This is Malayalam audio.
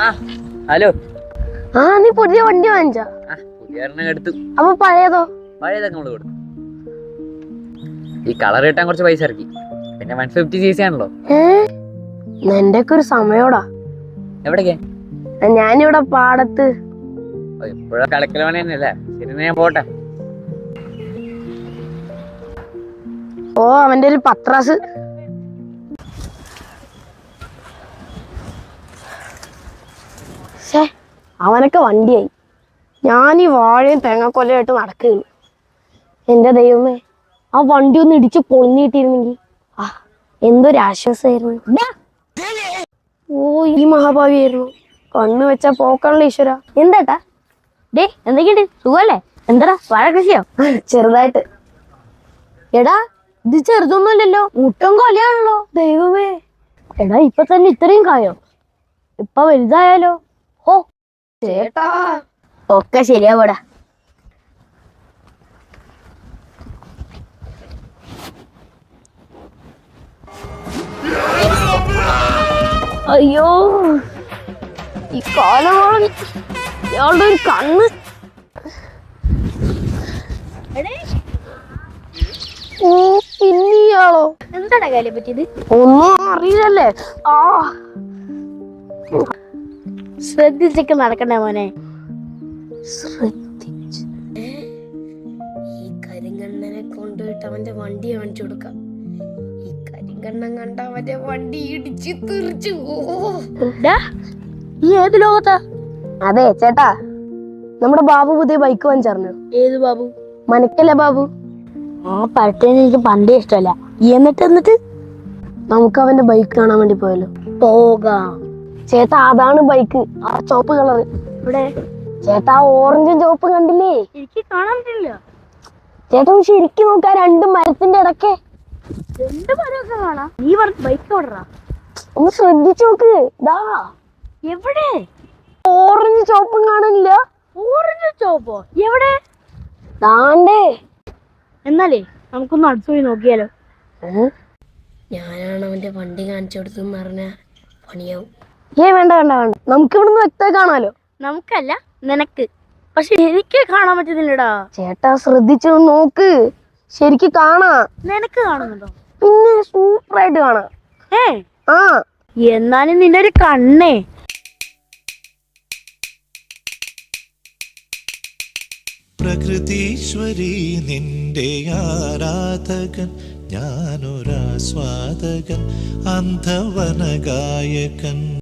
ആ ഹലോ. നീ പുതിയ വണ്ടി വാങ്ങിച്ചാ? പുതിയ എടുത്തു. അപ്പൊ പഴയതോ? പഴയതൊക്കെ നമ്മള് കൊടുത്തു. ഈ കളർ കിട്ടാൻ കുറച്ച് പൈസ ഇറക്കി. പിന്നെ 150cc ആണല്ലോ. എന്റെ ഒക്കെ ഒരു സമയോടാ. എവിടേക്കാ? ഞാനിവിടെ പാടത്ത്. ഇപ്പോഴാ കളക്കൽ പണി തന്നെയല്ലേ? ശരി, ഞാൻ പോട്ടെ. അവന്റെ ഒരു പത്രാസ്. അവനൊക്കെ വണ്ടിയായി. ഞാനീ വാഴയും തേങ്ങാക്കൊലയായിട്ട് നടക്കുകയാണ്. എന്റെ ദൈവമേ, ആ വണ്ടി ഒന്ന് ഇടിച്ച് പൊളിഞ്ഞിട്ടിരുന്നെങ്കിൽ എന്തൊരാശ്വാസമായിരുന്നു. ഈ മഹാഭാവിയായിരുന്നു. കണ്ണു വെച്ച പോക്കാണല്ലോ ഈശ്വര. എന്താട്ടാ എന്തൊക്കെയുണ്ട്? സുഖല്ലേ? എന്താടാ വാഴ കൃഷിയോ? ചെറുതായിട്ട്. എടാ, ഇത് ചെറുതൊന്നുമല്ലല്ലോ, മുട്ടം കൊലയാണല്ലോ. ദൈവമേ, എടാ ഇപ്പൊ തന്നെ ഇത്രയും കായോ? ഇപ്പൊ വലുതായാലോ? ഓ ചേട്ടാ, ഒക്കെ ശരിയാവൂടാ. അയ്യോ, ഈ കാലമാണ് ഇയാളുടെ ഒരു കണ്ണ്. പിന്നെയാളോ? എന്താടാ കാര്യം പറ്റിയത്? ഒന്നും അറിയില്ലല്ലേ? ശ്രദ്ധിച്ചൊക്കെ നടക്കണ്ടേ മോനെ? ശ്രദ്ധിച്ച്. ഈ കരിങ്കണ്ണനെ കൊണ്ടുപോയിട്ട് അവന്റെ വണ്ടി കാണിച്ചു കൊടുക്കാം. ഈ കരിങ്കണ്ണൻ കണ്ട അവന്റെ വണ്ടി ഇടിച്ച് തെറിച്ചു. ഈ ഏത് ലോകത്താ? അതെ ചേട്ടാ, നമ്മുടെ ബാബു പുതിയ ബൈക്ക് വാങ്ങിച്ചറിഞ്ഞു. ഏത് ബാബു? മനക്കല്ലേ ബാബു? ആ പഴത്തേന് എനിക്ക് പണ്ടേ ഇഷ്ടമല്ല. എന്നിട്ട് നമുക്ക് അവന്റെ ബൈക്ക് കാണാൻ വേണ്ടി പോയല്ലോ. പോകാം ചേട്ടാ, അതാണ് ബൈക്ക്. ആ ചോപ്പ് കളറ്. ഇവിടെ ചേട്ടാ, ഓറഞ്ചും ചോപ്പും കണ്ടില്ലേ? എനിക്ക് കാണാൻ പറ്റില്ല. ചേട്ടാ ശരിക്കും നോക്കാ, രണ്ട് മരത്തിന്റെ ഇടയ്ക്ക് രണ്ട് മരമൊക്കെ കാണാം. നീ ബൈക്ക് ഓടറാ? ഒന്ന് ശ്രദ്ധിച്ചു നോക്ക്. ദാ എവിടെ? ഓറഞ്ച് ചോപ്പും കാണില്ല. ഓറഞ്ച് ചോപ്പോ? എവിടെ? ദാണ്ടേ. എന്നാലേ നമുക്കൊന്ന് അടുത്ത് പോയി നോക്കിയാലോ? ഞാനാണ് അവന്റെ വണ്ടി കാണിച്ചു കൊടുത്തെന്ന് പറഞ്ഞ പണിയാവും. വേണ്ട വേണ്ട വേണ്ട, നമുക്ക് ഇവിടുന്ന് വ്യക്തമായി കാണാലോ. നമുക്കല്ല, നിനക്ക്. പക്ഷെ എനിക്ക് കാണാൻ പറ്റുന്നില്ലടാ. ചേട്ടാ ശ്രദ്ധിച്ചു നോക്ക്, ശരിക്ക് കാണാ. നിനക്ക് കാണുന്നുണ്ടോ? പിന്നെ സൂപ്പറായിട്ട് കാണാം. എന്നാലും നിന്റെ ഒരു കണ്ണേ. പ്രകൃതീശ്വരി നിന്റെ ആരാധകൻ, ഞാനൊരാസ്വാദകൻ, അന്ധവന ഗായകൻ.